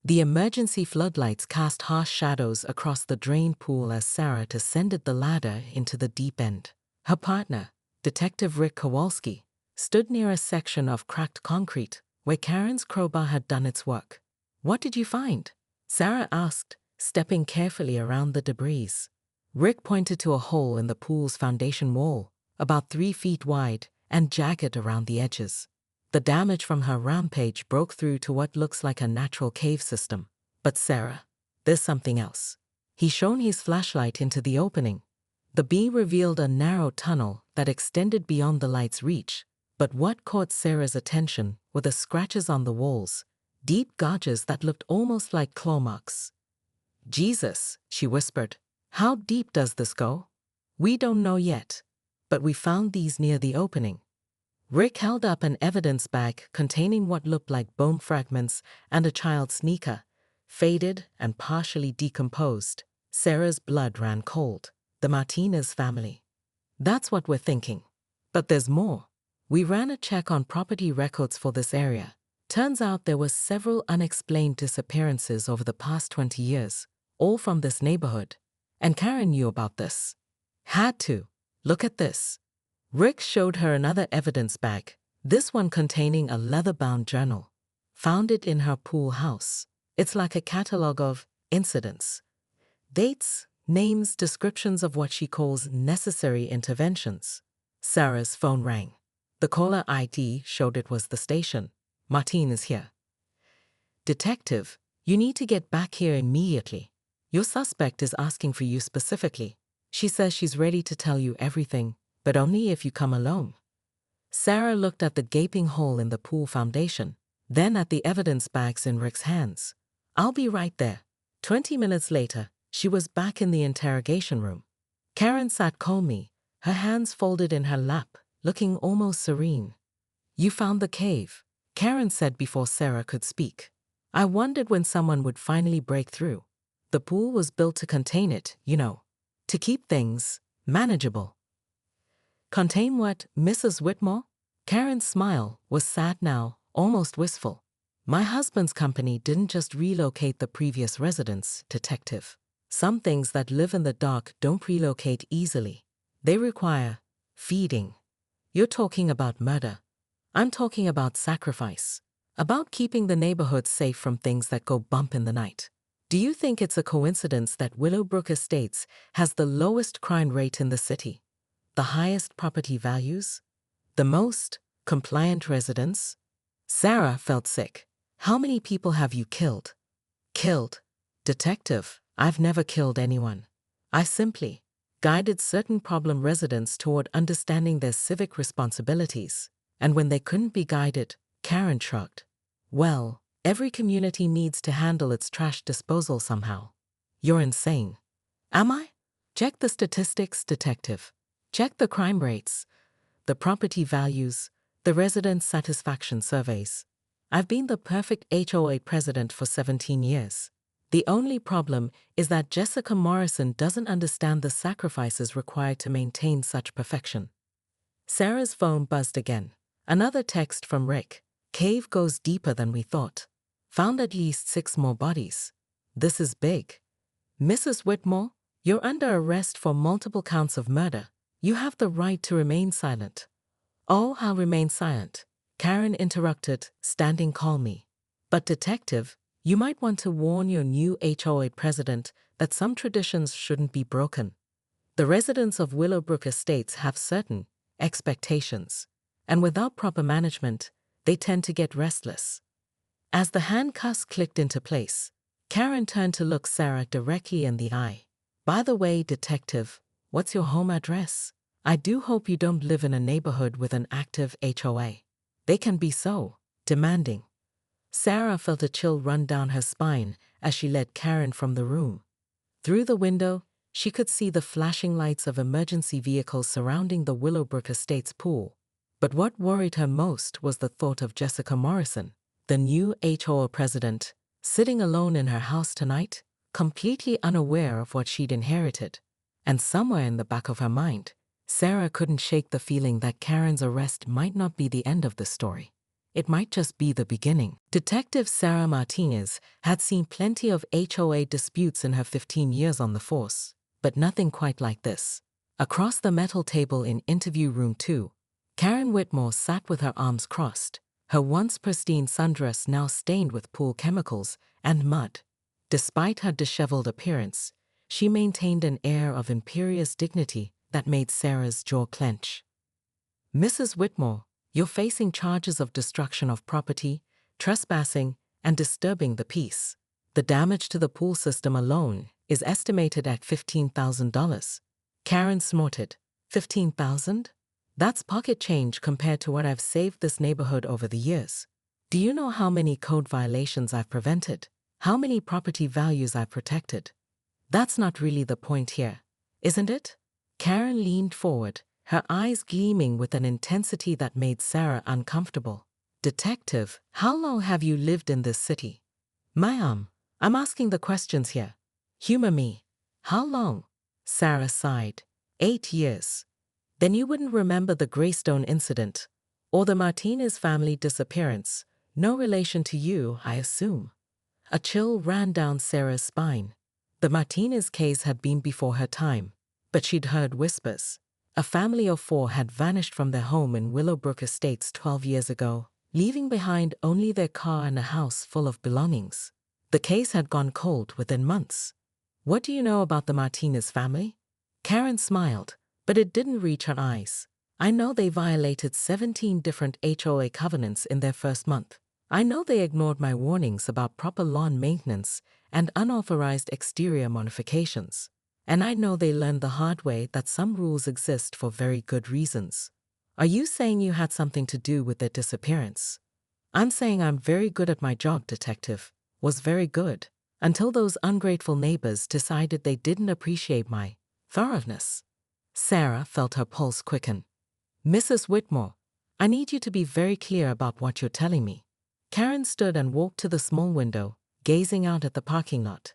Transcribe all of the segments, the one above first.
The emergency floodlights cast harsh shadows across the drained pool as Sarah descended the ladder into the deep end. Her partner, Detective Rick Kowalski, stood near a section of cracked concrete where Karen's crowbar had done its work. "What did you find?" Sarah asked, stepping carefully around the debris. Rick pointed to a hole in the pool's foundation wall, about 3 feet wide and jagged around the edges. The damage from her rampage broke through to what looks like a natural cave system. "But Sarah, there's something else." He shone his flashlight into the opening. The beam revealed a narrow tunnel that extended beyond the light's reach, but what caught Sarah's attention were the scratches on the walls, deep gouges that looked almost like claw marks. "Jesus," she whispered. "How deep does this go?" "We don't know yet, but we found these near the opening." Rick held up an evidence bag containing what looked like bone fragments and a child's sneaker, faded and partially decomposed. Sarah's blood ran cold. "The Martinez family. That's what we're thinking. But there's more. We ran a check on property records for this area. Turns out there were several unexplained disappearances over the past 20 years, all from this neighborhood. And Karen knew about this. Had to. Look at this." Rick showed her another evidence bag, this one containing a leather-bound journal. "Found it in her pool house. It's like a catalog of incidents. Dates, names, descriptions of what she calls necessary interventions." Sarah's phone rang. The caller ID showed it was the station. "Martine is here." "Detective, you need to get back here immediately. Your suspect is asking for you specifically. She says she's ready to tell you everything, but only if you come alone." Sarah looked at the gaping hole in the pool foundation, then at the evidence bags in Rick's hands. "I'll be right there." 20 minutes later, she was back in the interrogation room. Karen sat calmly, her hands folded in her lap, looking almost serene. "You found the cave," Karen said before Sarah could speak. "I wondered when someone would finally break through. The pool was built to contain it, you know, to keep things manageable." "Contain what, Mrs. Whitmore?" Karen's smile was sad now, almost wistful. "My husband's company didn't just relocate the previous residents, Detective. Some things that live in the dark don't relocate easily. They require feeding." "You're talking about murder. I'm talking about sacrifice. About keeping the neighborhood safe from things that go bump in the night. Do you think it's a coincidence that Willowbrook Estates has the lowest crime rate in the city? The highest property values? The most compliant residents?" Sarah felt sick. "How many people have you killed?" "Killed? Detective, I've never killed anyone. I simply guided certain problem residents toward understanding their civic responsibilities. And when they couldn't be guided," Karen shrugged. "Well, every community needs to handle its trash disposal somehow." "You're insane." "Am I?" "Check the statistics, Detective. Check the crime rates, the property values, the resident satisfaction surveys. I've been the perfect HOA president for 17 years. The only problem is that Jessica Morrison doesn't understand the sacrifices required to maintain such perfection." Sarah's phone buzzed again. Another text from Rick. "Cave goes deeper than we thought. Found at least 6 more bodies. This is big. Mrs. Whitmore, you're under arrest for multiple counts of murder. You have the right to remain silent." "Oh, I'll remain silent," Karen interrupted, standing calmly. "But Detective, you might want to warn your new HOA president that some traditions shouldn't be broken. The residents of Willowbrook Estates have certain expectations, and without proper management, they tend to get restless." As the handcuffs clicked into place, Karen turned to look Sarah directly in the eye. "By the way, Detective, what's your home address? I do hope you don't live in a neighborhood with an active HOA. They can be so demanding." Sarah felt a chill run down her spine as she led Karen from the room. Through the window, she could see the flashing lights of emergency vehicles surrounding the Willowbrook Estates pool. But what worried her most was the thought of Jessica Morrison, the new HOA president, sitting alone in her house tonight, completely unaware of what she'd inherited. And somewhere in the back of her mind, Sarah couldn't shake the feeling that Karen's arrest might not be the end of the story. it might just be the beginning. Detective Sarah Martinez had seen plenty of HOA disputes in her 15 years on the force, but nothing quite like this. Across the metal table in interview room 2, Karen Whitmore sat with her arms crossed, her once pristine sundress now stained with pool chemicals and mud. Despite her disheveled appearance, she maintained an air of imperious dignity that made Sarah's jaw clench. "Mrs. Whitmore, you're facing charges of destruction of property, trespassing, and disturbing the peace. The damage to the pool system alone is estimated at $15,000. Karen snorted. "$15,000? That's pocket change compared to what I've saved this neighborhood over the years. Do you know how many code violations I've prevented? How many property values I've protected? That's not really the point here, isn't it?" Karen leaned forward, her eyes gleaming with an intensity that made Sarah uncomfortable. "Detective, how long have you lived in this city?" "Ma'am, I'm asking the questions here. Humor me. How long?" Sarah sighed. 8 years. "Then you wouldn't remember the Greystone incident, or the Martinez family disappearance. No relation to you, I assume." A chill ran down Sarah's spine. The Martinez case had been before her time, but she'd heard whispers. A family of 4 had vanished from their home in Willowbrook Estates 12 years ago, leaving behind only their car and a house full of belongings. The case had gone cold within months. "What do you know about the Martinez family?" Karen smiled, but it didn't reach her eyes. "I know they violated 17 different HOA covenants in their first month. I know they ignored my warnings about proper lawn maintenance and unauthorized exterior modifications. And I know they learned the hard way that some rules exist for very good reasons." "Are you saying you had something to do with their disappearance?" "I'm saying I'm very good at my job, detective. Was very good, until those ungrateful neighbors decided they didn't appreciate my thoroughness." Sarah felt her pulse quicken. "Mrs. Whitmore, I need you to be very clear about what you're telling me." Karen stood and walked to the small window, gazing out at the parking lot.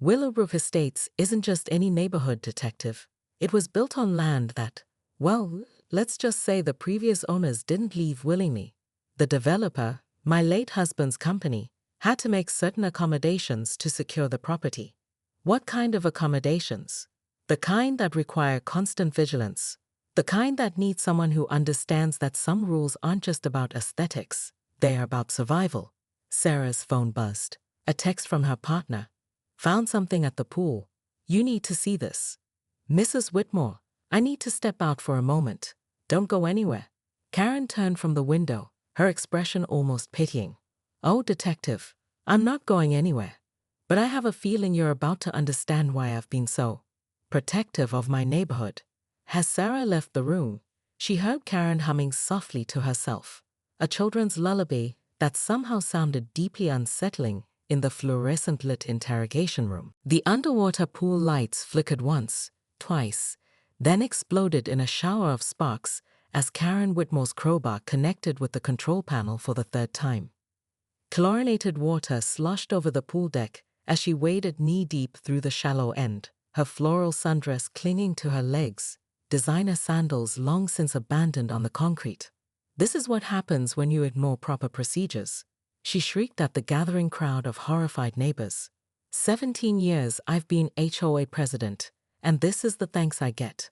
"Willowbrook Estates isn't just any neighborhood, detective. It was built on land that, well, let's just say the previous owners didn't leave willingly. The developer, my late husband's company, had to make certain accommodations to secure the property." "What kind of accommodations?" "The kind that require constant vigilance. The kind that need someone who understands that some rules aren't just about aesthetics, they're about survival." Sarah's phone buzzed. A text from her partner. "Found something at the pool. You need to see this." "Mrs. Whitmore, I need to step out for a moment. Don't go anywhere." Karen turned from the window, her expression almost pitying. "Oh, detective, I'm not going anywhere. But I have a feeling you're about to understand why I've been so protective of my neighborhood." As Sarah left the room, she heard Karen humming softly to herself, a children's lullaby that somehow sounded deeply unsettling in the fluorescent-lit interrogation room. The underwater pool lights flickered once, twice, then exploded in a shower of sparks as Karen Whitmore's crowbar connected with the control panel for the 3rd time. Chlorinated water sloshed over the pool deck as she waded knee-deep through the shallow end, her floral sundress clinging to her legs, designer sandals long since abandoned on the concrete. "This is what happens when you ignore proper procedures," she shrieked at the gathering crowd of horrified neighbors. 17 years I've been HOA president, and this is the thanks I get."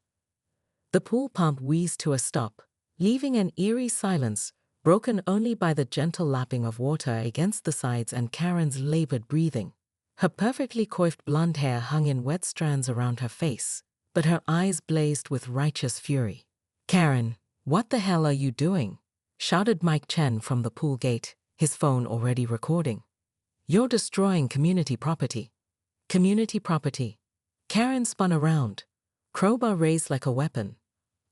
The pool pump wheezed to a stop, leaving an eerie silence broken only by the gentle lapping of water against the sides and Karen's labored breathing. Her perfectly coiffed blonde hair hung in wet strands around her face, but her eyes blazed with righteous fury. "Karen, what the hell are you doing?" shouted Mike Chen from the pool gate, his phone already recording. "You're destroying community property." "Community property." Karen spun around, crowbar raised like a weapon.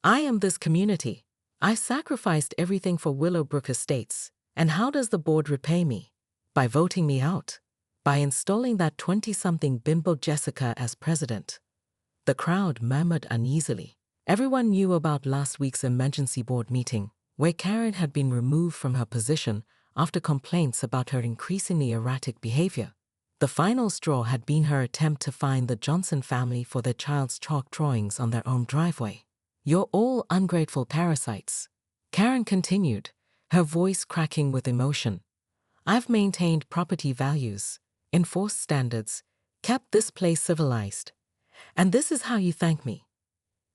"I am this community. I sacrificed everything for Willowbrook Estates, and how does the board repay me? By voting me out. By installing that 20-something bimbo Jessica as president." The crowd murmured uneasily. Everyone knew about last week's emergency board meeting, where Karen had been removed from her position after complaints about her increasingly erratic behavior. The final straw had been her attempt to fine the Johnson family for their child's chalk drawings on their own driveway. "You're all ungrateful parasites," Karen continued, her voice cracking with emotion. I've maintained property values, enforced standards, kept this place civilized. And this is how you thank me.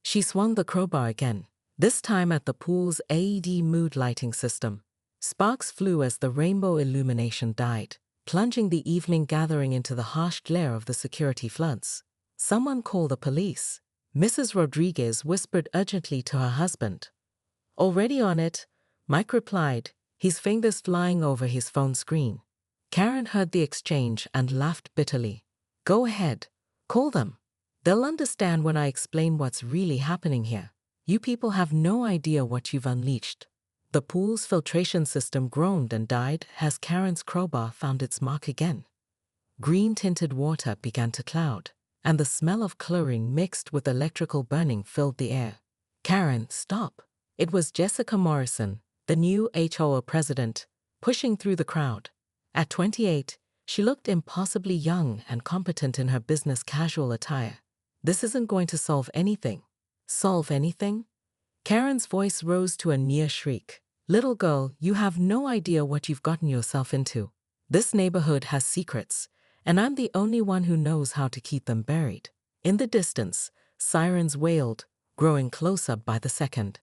She swung the crowbar again, this time at the pool's AED mood lighting system. Sparks flew as the rainbow illumination died, plunging the evening gathering into the harsh glare of the security floods. Someone call the police. Mrs. Rodriguez whispered urgently to her husband. Already on it, Mike replied, his fingers flying over his phone screen. Karen heard the exchange and laughed bitterly. Go ahead, call them. They'll understand when I explain what's really happening here. You people have no idea what you've unleashed. The pool's filtration system groaned and died as Karen's crowbar found its mark again. Green-tinted water began to cloud, and the smell of chlorine mixed with electrical burning filled the air. Karen, stop. It was Jessica Morrison, the new HOA president, pushing through the crowd. At 28, she looked impossibly young and competent in her business casual attire. This isn't going to solve anything. Solve anything? Karen's voice rose to a near shriek. Little girl, you have no idea what you've gotten yourself into. This neighborhood has secrets, and I'm the only one who knows how to keep them buried. In the distance, sirens wailed, growing closer by the second.